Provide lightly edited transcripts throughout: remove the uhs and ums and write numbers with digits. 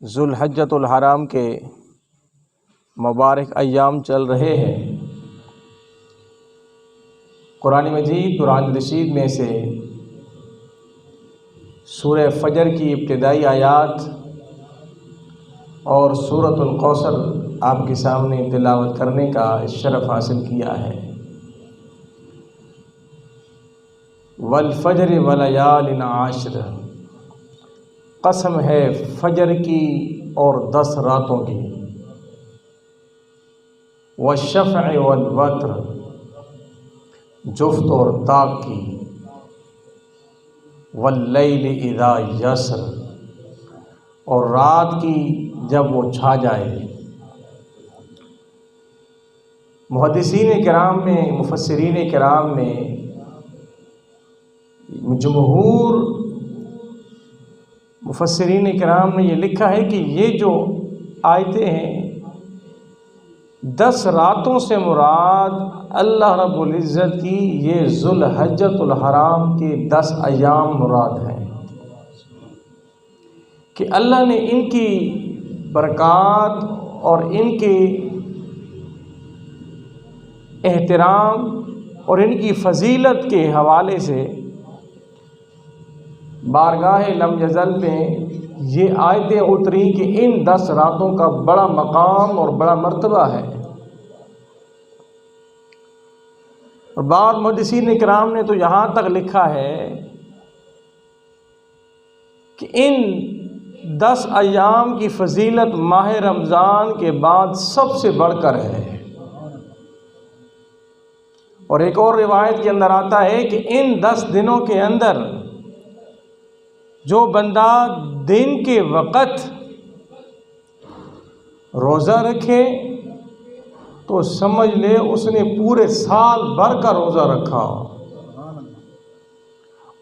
ذوالحجۃ الحرام کے مبارک ایام چل رہے ہیں۔ قرآن مجید قرآن رشید میں سے سورہ فجر کی ابتدائی آیات اور سورۃ الکوثر آپ کے سامنے تلاوت کرنے کا شرف حاصل کیا ہے۔ والفجر ولیال عشر، قسم ہے فجر کی اور 10 راتوں کی، والشفع والوتر، جفت اور طاق کی، واللیل اذا یسر، اور رات کی جب وہ چھا جائے۔ محدثین کرام نے، مفسرین کرام نے، جمہور مفسرین کرام نے یہ لکھا ہے کہ یہ جو آیتیں ہیں 10 راتوں سے مراد اللہ رب العزت کی یہ ذوالحجۃ الحرام کے 10 ایام مراد ہیں کہ اللہ نے ان کی برکات اور ان کے احترام اور ان کی فضیلت کے حوالے سے بارگاہ لم یزل میں یہ آیتیں اتری کہ ان 10 راتوں کا بڑا مقام اور بڑا مرتبہ ہے۔ اور بعض محدثین کرام نے تو یہاں تک لکھا ہے کہ ان 10 ایام کی فضیلت ماہ رمضان کے بعد سب سے بڑھ کر ہے۔ اور ایک اور روایت کے اندر آتا ہے کہ ان 10 دنوں کے اندر جو بندہ دن کے وقت روزہ رکھے تو سمجھ لے اس نے پورے سال بھر کا روزہ رکھا،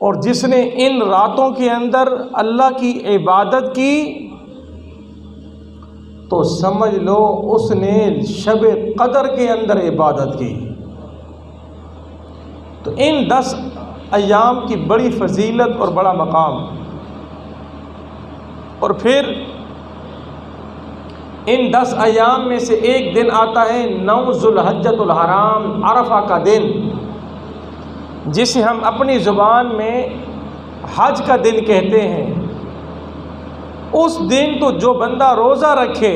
اور جس نے ان راتوں کے اندر اللہ کی عبادت کی تو سمجھ لو اس نے شب قدر کے اندر عبادت کی۔ تو ان 10 ایام کی بڑی فضیلت اور بڑا مقام۔ اور پھر ان 10 ایام میں سے ایک دن آتا ہے 9 ذوالحجۃ الحرام، عرفہ کا دن، جسے ہم اپنی زبان میں حج کا دن کہتے ہیں۔ اس دن تو جو بندہ روزہ رکھے،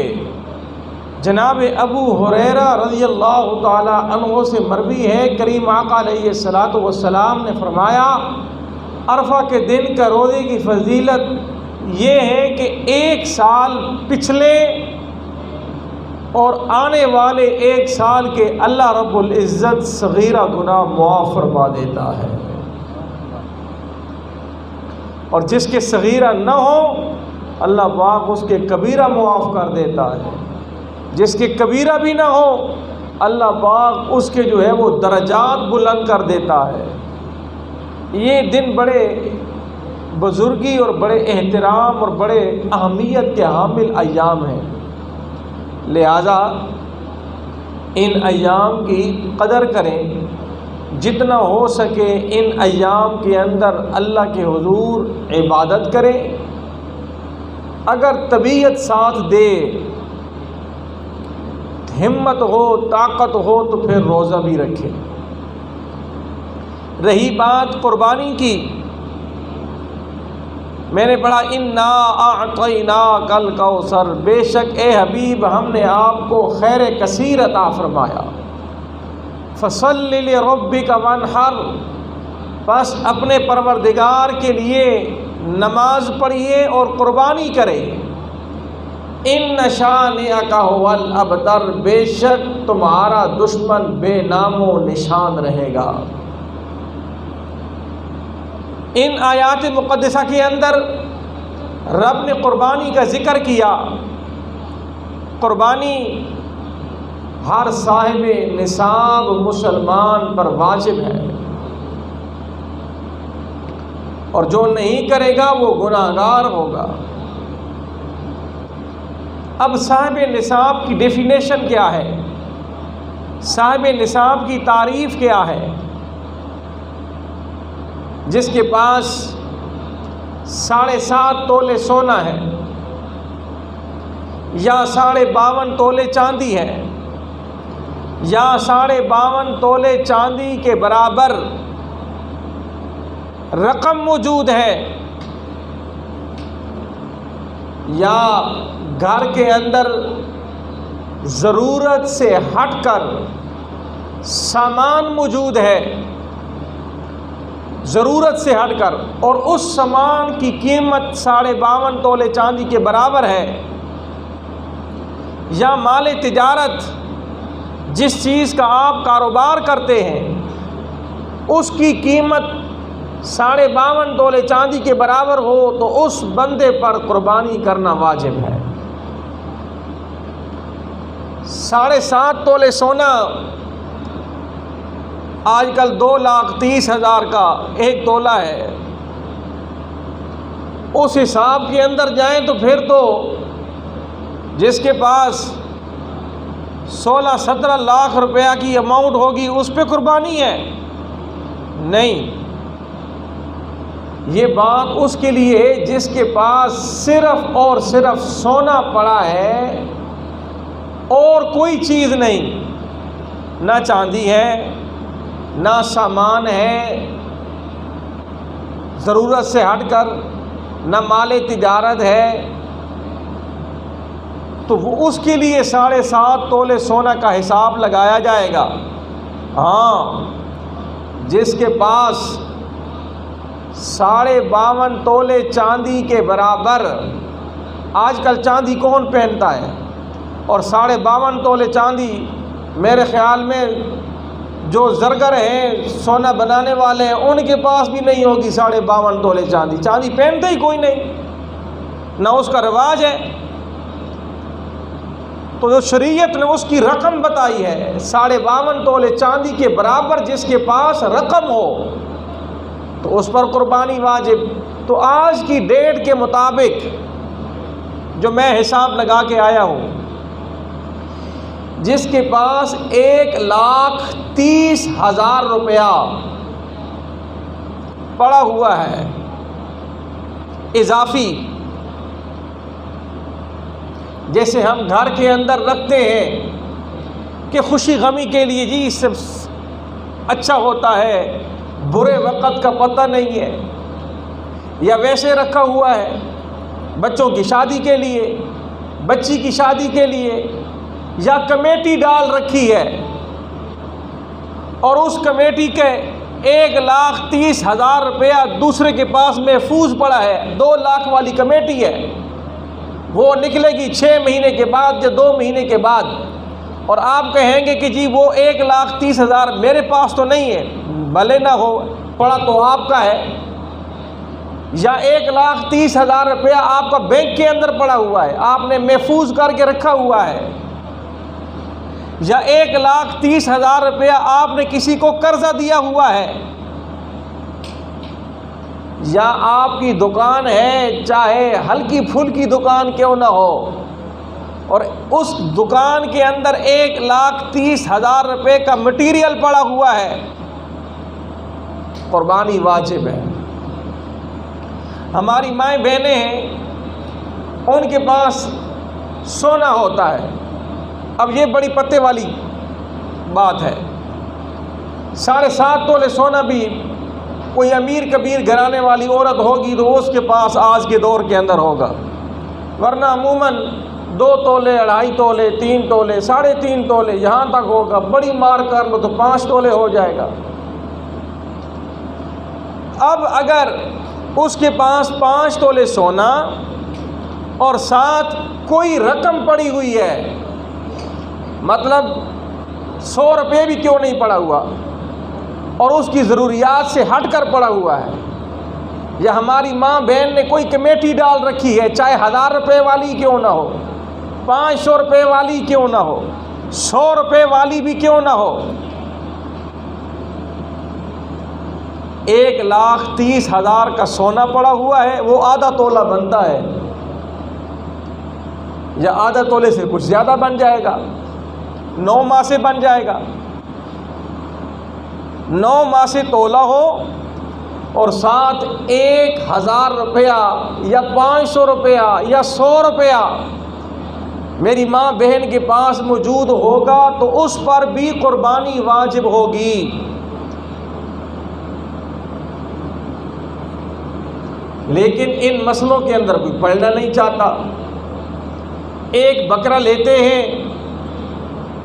جناب ابو ہریرہ رضی اللہ تعالی عنہ سے مروی ہے، کریم آقا علیہ الصلوۃ والسلام نے فرمایا عرفہ کے دن کا روزے کی فضیلت یہ ہے کہ 1 سال پچھلے اور آنے والے 1 سال کے اللہ رب العزت صغیرہ گناہ معاف فرما دیتا ہے، اور جس کے صغیرہ نہ ہو اللہ پاک اس کے کبیرہ معاف کر دیتا ہے، جس کے کبیرہ بھی نہ ہو اللہ پاک اس کے جو ہے وہ درجات بلند کر دیتا ہے۔ یہ دن بڑے بزرگی اور بڑے احترام اور بڑے اہمیت کے حامل ایام ہیں، لہذا ان ایام کی قدر کریں، جتنا ہو سکے ان ایام کے اندر اللہ کے حضور عبادت کریں، اگر طبیعت ساتھ دے، ہمت ہو، طاقت ہو تو پھر روزہ بھی رکھیں۔ رہی بات قربانی کی، میں نے پڑھا انا اعطیناک الکوثر، بے شک اے حبیب ہم نے آپ کو خیر کثیر عطا فرمایا، فصل لربک وانحر، بس اپنے پروردگار کے لیے نماز پڑھیے اور قربانی کرے، ان شانئک ھو الابتر، بے شک تمہارا دشمن بے نام و نشان رہے گا۔ ان آیات مقدسہ کے اندر رب نے قربانی کا ذکر کیا۔ قربانی ہر صاحب نصاب مسلمان پر واجب ہے، اور جو نہیں کرے گا وہ گناہگار ہوگا۔ اب صاحب نصاب کی ڈیفینیشن کیا ہے؟ صاحب نصاب کی تعریف کیا ہے؟ جس کے پاس 7.5 تولے سونا ہے یا 52.5 تولے چاندی ہے یا 52.5 تولے چاندی کے برابر رقم موجود ہے یا گھر کے اندر ضرورت سے ہٹ کر سامان موجود ہے، ضرورت سے ہٹ کر، اور اس سامان کی قیمت 52.5 تولے چاندی کے برابر ہے، یا مال تجارت جس چیز کا آپ کاروبار کرتے ہیں اس کی قیمت 52.5 تولے چاندی کے برابر ہو تو اس بندے پر قربانی کرنا واجب ہے۔ 7.5 تولے سونا آج کل 2,30,000 کا 1 تولہ ہے، اس حساب کے اندر جائیں تو پھر تو جس کے پاس 16-17 لاکھ روپیہ کی اماؤنٹ ہوگی اس پہ قربانی ہے؟ نہیں، یہ بات اس کے لیے جس کے پاس صرف اور صرف سونا پڑا ہے اور کوئی چیز نہیں، نہ چاندی ہے نہ سامان ہے ضرورت سے ہٹ کر، نہ مال تجارت ہے، تو وہ اس کے لیے 7.5 تولے سونا کا حساب لگایا جائے گا۔ ہاں، جس کے پاس 52.5 تولے چاندی کے برابر، آج کل چاندی کون پہنتا ہے، اور 52.5 تولے چاندی میرے خیال میں جو زرگر ہیں، سونا بنانے والے ہیں، ان کے پاس بھی نہیں ہوگی 52.5 تولے چاندی، چاندی پہنتا ہی کوئی نہیں، نہ اس کا رواج ہے۔ تو جو شریعت نے اس کی رقم بتائی ہے 52.5 تولے چاندی کے برابر، جس کے پاس رقم ہو تو اس پر قربانی واجب۔ تو آج کی ڈیٹ کے مطابق جو میں حساب لگا کے آیا ہوں، جس کے پاس 1,30,000 روپیہ پڑا ہوا ہے اضافی، جیسے ہم گھر کے اندر رکھتے ہیں کہ خوشی غمی کے لیے، جی اس سے اچھا ہوتا ہے، برے وقت کا پتہ نہیں ہے، یا ویسے رکھا ہوا ہے بچوں کی شادی کے لیے، بچی کی شادی کے لیے، یا کمیٹی ڈال رکھی ہے اور اس کمیٹی کے 1,30,000 روپیہ دوسرے کے پاس محفوظ پڑا ہے، 2 لاکھ والی کمیٹی ہے، وہ نکلے گی 6 مہینے کے بعد یا 2 مہینے کے بعد، اور آپ کہیں گے کہ جی وہ 1,30,000 میرے پاس تو نہیں ہے، بھلے نہ ہو، پڑا تو آپ کا ہے، یا 1,30,000 روپیہ آپ کا بینک کے اندر پڑا ہوا ہے، آپ نے محفوظ کر کے رکھا ہوا ہے، یا 1,30,000 روپیہ آپ نے کسی کو قرضہ دیا ہوا ہے، یا آپ کی دکان ہے، چاہے ہلکی پھلکی دکان کیوں نہ ہو، اور اس دکان کے اندر 1,30,000 روپے کا مٹیریل پڑا ہوا ہے، قربانی واجب ہے۔ ہماری مائیں بہنیں ہیں، ان کے پاس سونا ہوتا ہے، اب یہ بڑی پتے والی بات ہے، 7.5 تولے سونا بھی کوئی امیر کبیر گھرانے والی عورت ہوگی تو اس کے پاس آج کے دور کے اندر ہوگا، ورنہ عموماً 2 تولے 2.5 تولے 3 تولے 3.5 تولے یہاں تک ہوگا، بڑی مار کر لو تو 5 تولے ہو جائے گا۔ اب اگر اس کے پاس 5 تولے سونا اور ساتھ کوئی رقم پڑی ہوئی ہے، مطلب 100 روپے بھی کیوں نہیں پڑا ہوا، اور اس کی ضروریات سے ہٹ کر پڑا ہوا ہے، یا ہماری ماں بہن نے کوئی کمیٹی ڈال رکھی ہے، چاہے 1,000 روپے والی کیوں نہ ہو، 500 روپے والی کیوں نہ ہو، 100 روپے والی بھی کیوں نہ ہو، 1,30,000 کا سونا پڑا ہوا ہے، وہ آدھا تولہ بنتا ہے، یا آدھا تولے سے کچھ زیادہ بن جائے گا، 9 ماہ سے بن جائے گا، 9 ماہ سے تولہ ہو اور ساتھ 1,000 روپیہ یا 500 روپیہ یا 100 روپیہ میری ماں بہن کے پاس موجود ہوگا تو اس پر بھی قربانی واجب ہوگی۔ لیکن ان مسئلوں کے اندر کوئی پڑھنا نہیں چاہتا۔ ایک بکرا لیتے ہیں،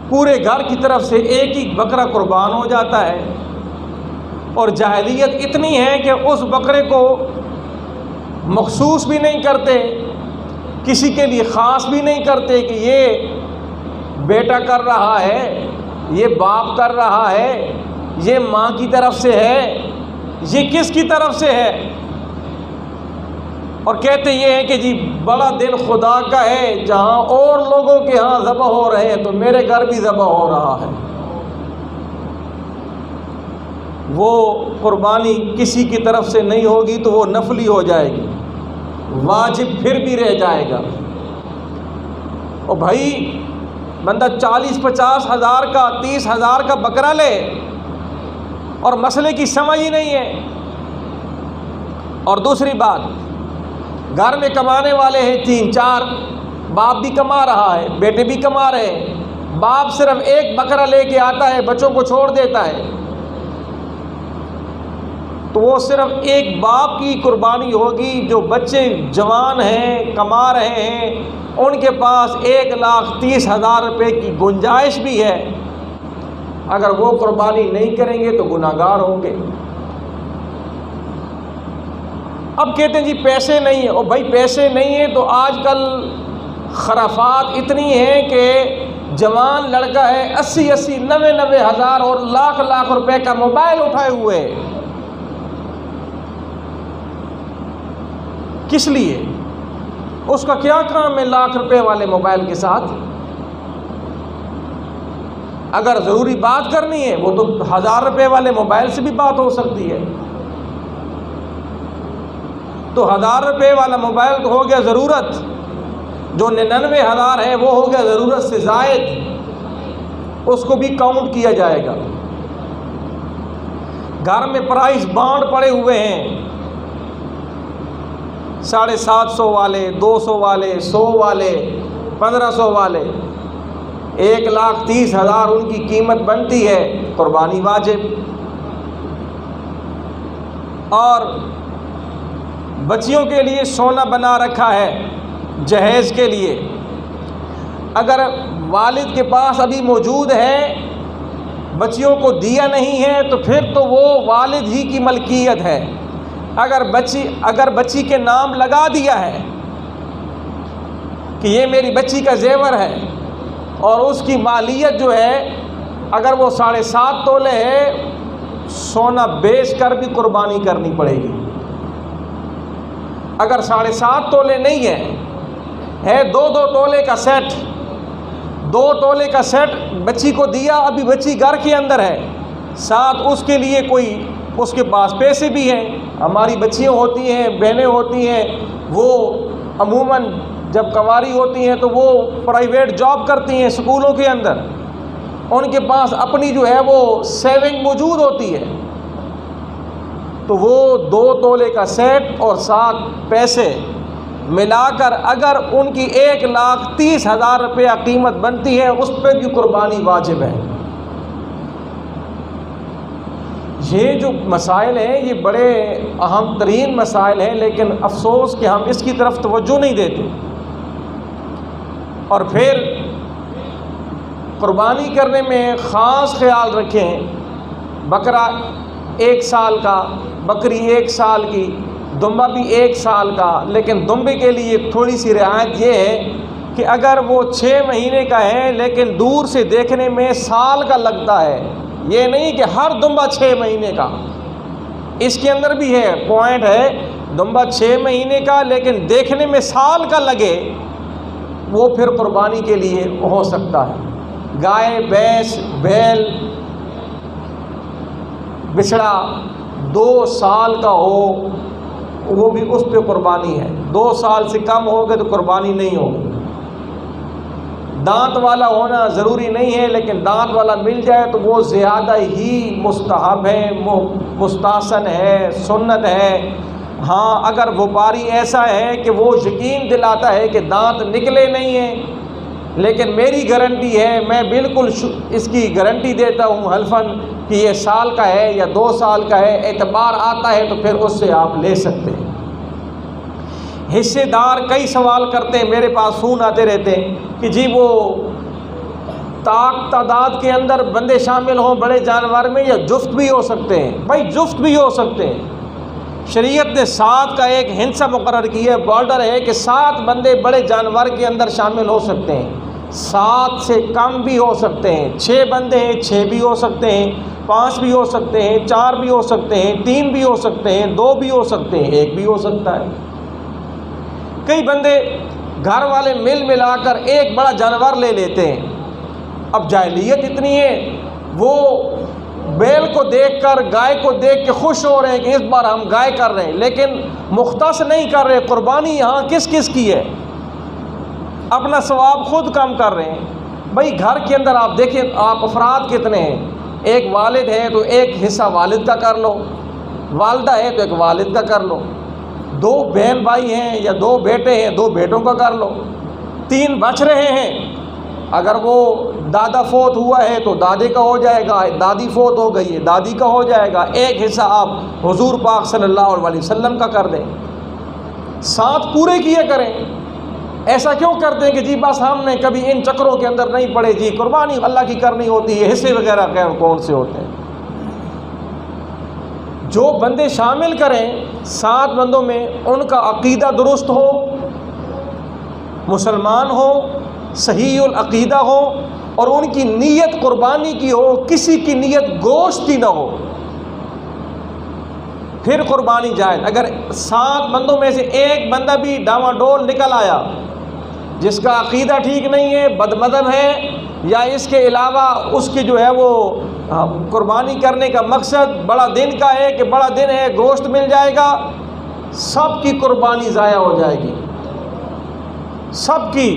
پورے گھر کی طرف سے ایک ہی بکرا قربان ہو جاتا ہے، اور جاہلیت اتنی ہے کہ اس بکرے کو مخصوص بھی نہیں کرتے، کسی کے لیے خاص بھی نہیں کرتے کہ یہ بیٹا کر رہا ہے، یہ باپ کر رہا ہے، یہ ماں کی طرف سے ہے، یہ کس کی طرف سے ہے، اور کہتے یہ ہے کہ جی بڑا دن خدا کا ہے، جہاں اور لوگوں کے ہاں ذبح ہو رہے ہیں تو میرے گھر بھی ذبح ہو رہا ہے۔ وہ قربانی کسی کی طرف سے نہیں ہوگی تو وہ نفلی ہو جائے گی، واجب پھر بھی رہ جائے گا۔ اور بھائی بندہ 40-50 ہزار کا 30 ہزار کا بکرا لے اور مسئلے کی سمجھ ہی نہیں ہے۔ اور دوسری بات، گھر میں کمانے والے ہیں 3-4، باپ بھی کما رہا ہے، بیٹے بھی کما رہے ہیں، باپ صرف ایک بکرا لے کے آتا ہے، بچوں کو چھوڑ دیتا ہے، تو وہ صرف ایک باپ کی قربانی ہوگی۔ جو بچے جوان ہیں، کما رہے ہیں، ان کے پاس 1,30,000 روپے کی گنجائش بھی ہے، اگر وہ قربانی نہیں کریں گے تو گناہ گار ہوں گے۔ اب کہتے ہیں جی پیسے نہیں ہیں، اور بھائی پیسے نہیں ہیں تو آج کل خرافات اتنی ہیں کہ جوان لڑکا ہے 80,000 90,000 ہزار اور لاکھ روپے کا موبائل اٹھائے ہوئے ہے۔ کس لیے؟ اس کا کیا کام ہے لاکھ روپے والے موبائل کے ساتھ؟ اگر ضروری بات کرنی ہے وہ تو 1,000 روپے والے موبائل سے بھی بات ہو سکتی ہے۔ تو 1,000 روپے والا موبائل تو ہو گیا ضرورت، جو 99,000 ہے وہ ہو گیا ضرورت سے زائد، اس کو بھی کاؤنٹ کیا جائے گا۔ گھر میں پرائز بانڈ پڑے ہوئے ہیں، 750 والے، 200 والے، 100 والے، 1500 والے، 1,30,000 ان کی قیمت بنتی ہے، قربانی واجب۔ اور بچیوں کے لیے سونا بنا رکھا ہے جہیز کے لیے، اگر والد کے پاس ابھی موجود ہے، بچیوں کو دیا نہیں ہے تو پھر تو وہ والد ہی کی ملکیت ہے۔ اگر بچی کے نام لگا دیا ہے کہ یہ میری بچی کا زیور ہے، اور اس کی مالیت جو ہے اگر وہ 7.5 تولے ہے، سونا بیچ کر بھی قربانی کرنی پڑے گی۔ اگر 7.5 تولے نہیں ہے 2 تولے کا سیٹ، 2 تولے کا سیٹ بچی کو دیا، ابھی بچی گھر کے اندر ہے، ساتھ اس کے لیے کوئی اس کے پاس پیسے بھی ہیں۔ ہماری بچیاں ہوتی ہیں، بہنیں ہوتی ہیں، وہ عموماً جب کنواری ہوتی ہیں تو وہ پرائیویٹ جاب کرتی ہیں اسکولوں کے اندر، ان کے پاس اپنی جو ہے وہ سیونگ موجود ہوتی ہے، تو وہ 2 تولے کا سیٹ اور 7 پیسے ملا کر اگر ان کی 1,30,000 روپیہ قیمت بنتی ہے، اس پہ بھی قربانی واجب ہے۔ یہ جو مسائل ہیں یہ بڑے اہم ترین مسائل ہیں، لیکن افسوس کہ ہم اس کی طرف توجہ نہیں دیتے۔ اور پھر قربانی کرنے میں خاص خیال رکھیں، بکرا 1 سال کا، بکری 1 سال کی، دمبا بھی 1 سال کا، لیکن دمبے کے لیے تھوڑی سی رعایت یہ ہے کہ اگر وہ 6 مہینے کا ہے لیکن دور سے دیکھنے میں سال کا لگتا ہے، یہ نہیں کہ ہر دمبا 6 مہینے کا، اس کے اندر بھی ہے پوائنٹ ہے، دمبا 6 مہینے کا لیکن دیکھنے میں سال کا لگے، وہ پھر قربانی کے لیے ہو سکتا ہے۔ گائے، بھینس، بیل، بچڑا 2 سال کا ہو، وہ بھی اس پہ قربانی ہے۔ 2 سال سے کم ہو گئے تو قربانی نہیں ہوگی۔ دانت والا ہونا ضروری نہیں ہے، لیکن دانت والا مل جائے تو وہ زیادہ ہی مستحب ہے، مستحسن ہے، سنت ہے۔ ہاں اگر وپاری ایسا ہے کہ وہ یقین دلاتا ہے کہ دانت نکلے نہیں ہیں لیکن میری گارنٹی ہے، میں بالکل اس کی گارنٹی دیتا ہوں حلفاً کہ یہ سال کا ہے یا 2 سال کا ہے، اعتبار آتا ہے تو پھر اس سے آپ لے سکتے ہیں۔ حصے دار کئی سوال کرتے ہیں، میرے پاس فون آتے رہتے ہیں کہ جی وہ تعداد کے اندر بندے شامل ہوں بڑے جانور میں، یا جفت بھی ہو سکتے ہیں؟ بھائی جفت بھی ہو سکتے ہیں۔ شریعت نے 7 کا ایک ہندسہ مقرر کیا ہے، بارڈر ہے کہ 7 بندے بڑے جانور کے اندر شامل ہو سکتے ہیں، 7 سے کم بھی ہو سکتے ہیں، 6 بندے ہیں 6 بھی ہو سکتے ہیں، 5 بھی ہو سکتے ہیں، 4 بھی ہو سکتے ہیں، 3 بھی ہو سکتے ہیں، 2 بھی ہو سکتے ہیں، 1 بھی ہو سکتا ہے۔ کئی بندے گھر والے مل ملا کر ایک بڑا جانور لے لیتے ہیں۔ اب جاہلیت اتنی ہے، وہ بیل کو دیکھ کر، گائے کو دیکھ کے خوش ہو رہے ہیں کہ اس بار ہم گائے کر رہے ہیں، لیکن مختص نہیں کر رہے۔ قربانی یہاں کس کس کی ہے؟ اپنا ثواب خود کم کر رہے ہیں۔ بھائی گھر کے اندر آپ دیکھیں، آپ افراد کتنے ہیں؟ ایک والد ہے تو ایک حصہ والد کا کر لو، والدہ ہے تو ایک والد کا کر لو، 2 بہن بھائی ہیں یا 2 بیٹے ہیں 2 بیٹوں کا کر لو، 3 بچ رہے ہیں، اگر وہ دادا فوت ہوا ہے تو دادے کا ہو جائے گا، دادی فوت ہو گئی ہے دادی کا ہو جائے گا، ایک حصہ آپ حضور پاک صلی اللہ علیہ وسلم کا کر دیں، 7 پورے کیے کریں۔ ایسا کیوں کرتے ہیں کہ جی بس ہم نے کبھی ان چکروں کے اندر نہیں پڑے، جی قربانی اللہ کی کرنی ہوتی ہے، حصے وغیرہ کون سے ہوتے ہیں؟ جو بندے شامل کریں 7 بندوں میں، ان کا عقیدہ درست ہو، مسلمان ہو، صحیح العقیدہ ہو، اور ان کی نیت قربانی کی ہو، کسی کی نیت گوشت کی نہ ہو، پھر قربانی جائز۔ اگر 7 بندوں میں سے ایک بندہ بھی ڈاواں ڈول نکل آیا، جس کا عقیدہ ٹھیک نہیں ہے، بد مذہب ہے، یا اس کے علاوہ اس کی جو ہے وہ قربانی کرنے کا مقصد بڑا دن کا ہے کہ بڑا دن ہے گوشت مل جائے گا، سب کی قربانی ضائع ہو جائے گی، سب کی۔